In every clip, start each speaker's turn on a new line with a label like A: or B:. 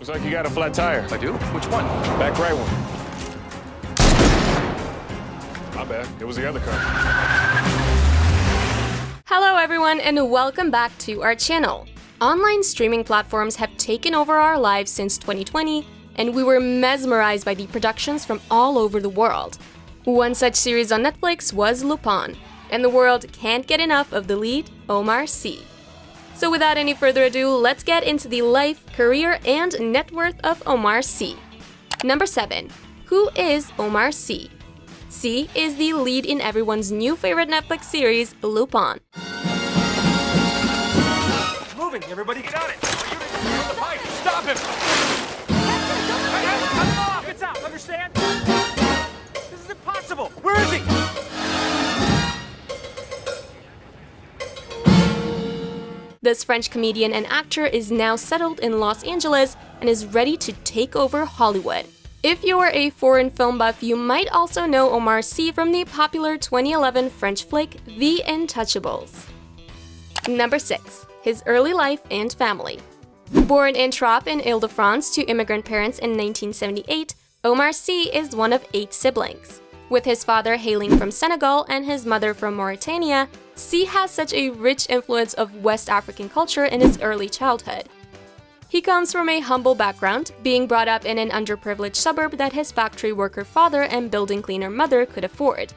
A: Looks like you got a flat tire.
B: I do? Which one?
A: Back right one. My bad. It was the other car.
C: Hello everyone and welcome back to our channel. Online streaming platforms have taken over our lives since 2020, and we were mesmerized by the productions from all over the world. One such series on Netflix was Lupin, and the world can't get enough of the lead, Omar Sy. So without any further ado, let's get into the life, career, and net worth of Omar Sy. Number 7. Who is Omar Sy? Sy is the lead in everyone's new favorite Netflix series, Lupin.
B: Moving, everybody get on it! The pipe! Stop him! Cut him off! It's out, understand? This is impossible! Where is he?
C: This French comedian and actor is now settled in Los Angeles and is ready to take over Hollywood. If you are a foreign film buff, you might also know Omar Sy from the popular 2011 French flick, The Intouchables. Number 6. His early life and family. Born in Trappes in Ile-de-France to immigrant parents in 1978, Omar Sy is one of 8 siblings. With his father hailing from Senegal and his mother from Mauritania, Sy has such a rich influence of West African culture in his early childhood. He comes from a humble background, being brought up in an underprivileged suburb that his factory worker father and building cleaner mother could afford.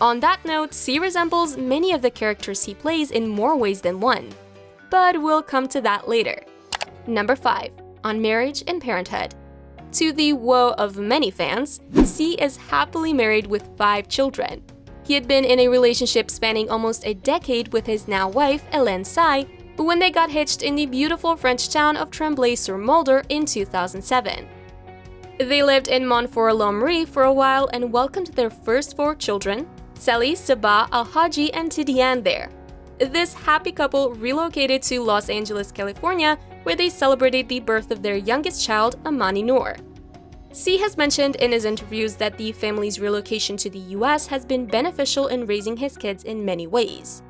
C: On that note, Sy resembles many of the characters he plays in more ways than one. But we'll come to that later. Number 5. On marriage and parenthood. To the woe of many fans, Sy is happily married with 5 children. He had been in a relationship spanning almost a decade with his now wife, Omar Sy, when they got hitched in the beautiful French town of Tremblay-sur-Moldre in 2007. They lived in Montfort-l'Amaury for a while and welcomed their first 4 children, Sally, Sabah, Al-Haji, and Tidiane there. This happy couple relocated to Los Angeles, California, where they celebrated the birth of their youngest child, Amani Noor. Sy has mentioned in his interviews that the family's relocation to the US has been beneficial in raising his kids in many ways.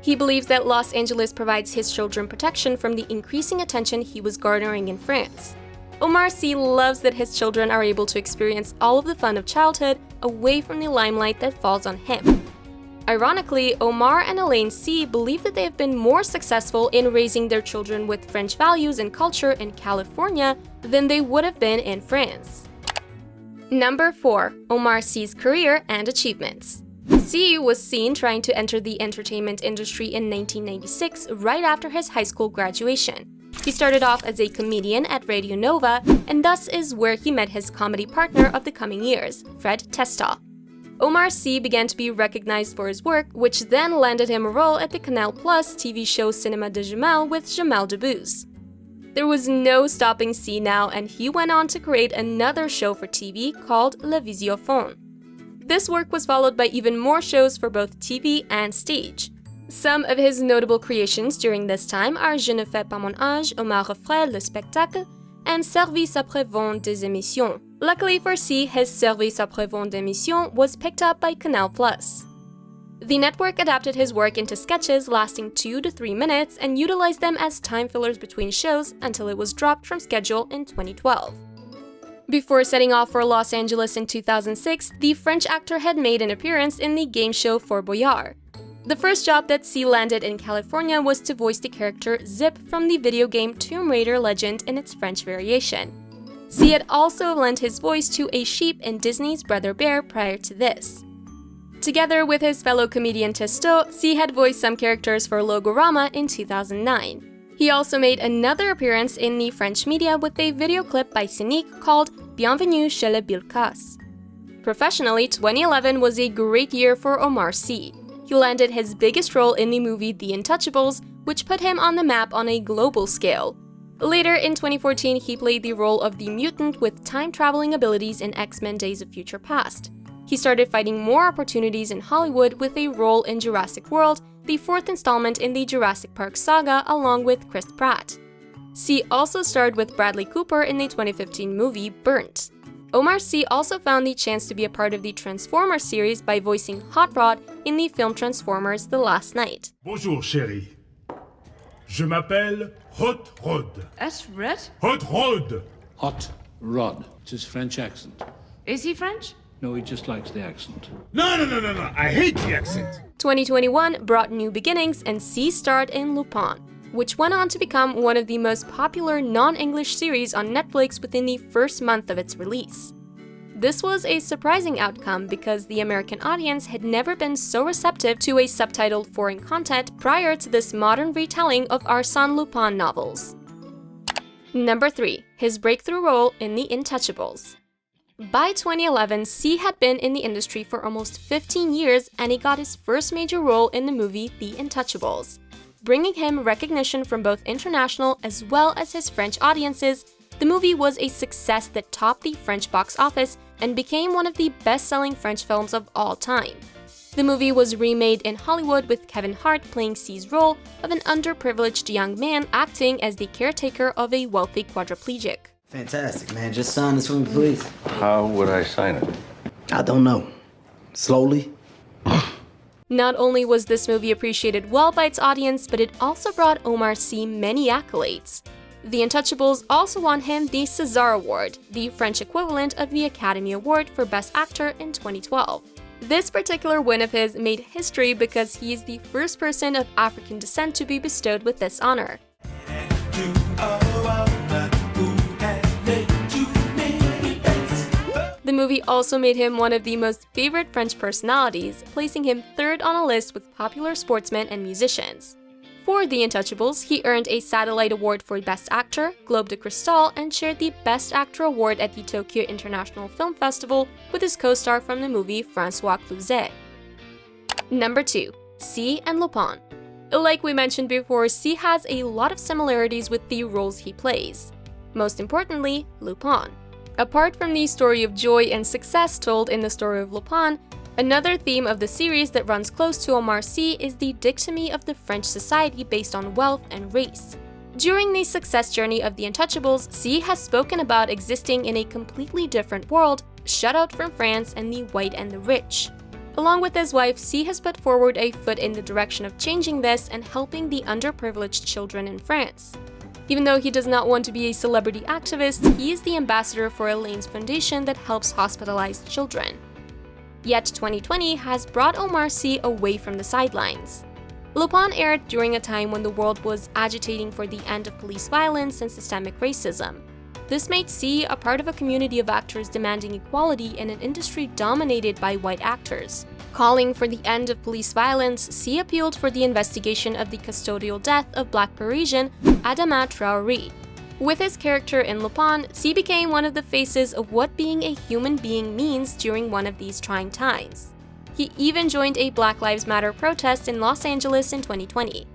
C: He believes that Los Angeles provides his children protection from the increasing attention he was garnering in France. Omar Sy loves that his children are able to experience all of the fun of childhood away from the limelight that falls on him. Ironically, Omar and Elaine Sy believe that they have been more successful in raising their children with French values and culture in California than they would have been in France. Number 4. Omar Sy's career and achievements. Sy was seen trying to enter the entertainment industry in 1996, right after his high school graduation. He started off as a comedian at Radio Nova, and thus is where he met his comedy partner of the coming years, Fred Testo. Omar Sy began to be recognized for his work, which then landed him a role at the Canal Plus TV show Cinéma de Jamel with Jamel Debbouze. There was no stopping Sy now, and he went on to create another show for TV called La Visiophone. This work was followed by even more shows for both TV and stage. Some of his notable creations during this time are Je ne fais pas mon âge, Omar refait le spectacle, and Service après-vente des émissions. Luckily for Sy, his Service après-vente des émissions was picked up by Canal Plus. The network adapted his work into sketches lasting 2 to 3 minutes and utilized them as time fillers between shows until it was dropped from schedule in 2012. Before setting off for Los Angeles in 2006, the French actor had made an appearance in the game show Fort Boyard. The first job that Sy landed in California was to voice the character Zip from the video game Tomb Raider Legend in its French variation. Sy had also lent his voice to a sheep in Disney's Brother Bear prior to this. Together with his fellow comedian Testo, Sy had voiced some characters for Logorama in 2009. He also made another appearance in the French media with a video clip by Cynique called Bienvenue chez les Bilkas. Professionally, 2011 was a great year for Omar Sy. He landed his biggest role in the movie The Intouchables, which put him on the map on a global scale. Later in 2014, he played the role of the mutant with time-traveling abilities in X-Men Days of Future Past. He started finding more opportunities in Hollywood with a role in Jurassic World, the 4th installment in the Jurassic Park saga, along with Chris Pratt. Sy also starred with Bradley Cooper in the 2015 movie Burnt. Omar Sy also found the chance to be a part of the Transformers series by voicing Hot Rod in the film Transformers: The Last Knight.
D: Bonjour, chérie. Je m'appelle Hot Rod.
E: That's red.
D: Hot Rod.
F: Hot Rod. It's his French accent.
E: Is he French?
F: No, he just likes the accent.
D: No. I hate the accent.
C: 2021 brought new beginnings and Sy starred in Lupin, which went on to become one of the most popular non-English series on Netflix within the first month of its release. This was a surprising outcome because the American audience had never been so receptive to a subtitled foreign content prior to this modern retelling of Arsène Lupin novels. Number 3. His breakthrough role in The Intouchables. By 2011, Sy had been in the industry for almost 15 years and he got his first major role in the movie The Intouchables, bringing him recognition from both international as well as his French audiences. The movie was a success that topped the French box office and became one of the best-selling French films of all time. The movie was remade in Hollywood with Kevin Hart playing Sy's role of an underprivileged young man acting as the caretaker of a wealthy quadriplegic.
G: Fantastic, man. Just sign this for me, please.
H: How would I sign it?
G: I don't know. Slowly.
C: Not only was this movie appreciated well by its audience, but it also brought Omar Sy many accolades. The Intouchables also won him the César Award, the French equivalent of the Academy Award for Best Actor in 2012. This particular win of his made history because he is the first person of African descent to be bestowed with this honor. The movie also made him one of the most favorite French personalities, placing him third on a list with popular sportsmen and musicians. For The Intouchables, he earned a Satellite Award for Best Actor, Globe de Cristal, and shared the Best Actor award at the Tokyo International Film Festival with his co-star from the movie François Cluzet. Number 2. Sy and Lupin. Like we mentioned before, Sy has a lot of similarities with the roles he plays. Most importantly, Lupin. Apart from the story of joy and success told in the story of Lupin, another theme of the series that runs close to Omar Sy is the dichotomy of the French society based on wealth and race. During the success journey of The Intouchables, Sy has spoken about existing in a completely different world, shut out from France and the white and the rich. Along with his wife, Sy has put forward a foot in the direction of changing this and helping the underprivileged children in France. Even though he does not want to be a celebrity activist, he is the ambassador for Elaine's foundation that helps hospitalized children. Yet 2020 has brought Omar Sy away from the sidelines. Lupin aired during a time when the world was agitating for the end of police violence and systemic racism. This made Sy a part of a community of actors demanding equality in an industry dominated by white actors. Calling for the end of police violence, Sy appealed for the investigation of the custodial death of Black Parisian Adama Traoré. With his character in Lupin, Sy became one of the faces of what being a human being means during one of these trying times. He even joined a Black Lives Matter protest in Los Angeles in 2020.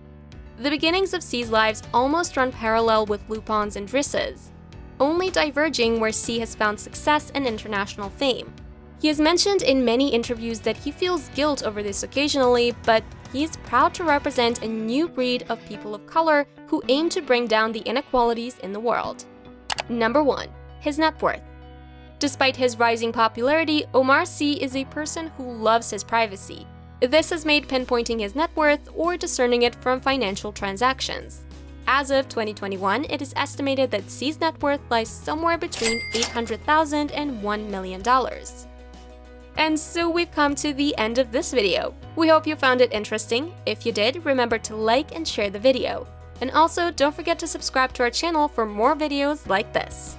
C: The beginnings of Sy's lives almost run parallel with Lupin's and Driss's, only diverging where Sy has found success and international fame. He has mentioned in many interviews that he feels guilt over this occasionally, but he is proud to represent a new breed of people of color who aim to bring down the inequalities in the world. Number 1. His net worth. Despite his rising popularity, Omar Sy is a person who loves his privacy. This has made pinpointing his net worth or discerning it from financial transactions. As of 2021, it is estimated that Sy's net worth lies somewhere between $800,000 and $1 million. And so we've come to the end of this video. We hope you found it interesting. If you did, remember to like and share the video. And also, don't forget to subscribe to our channel for more videos like this.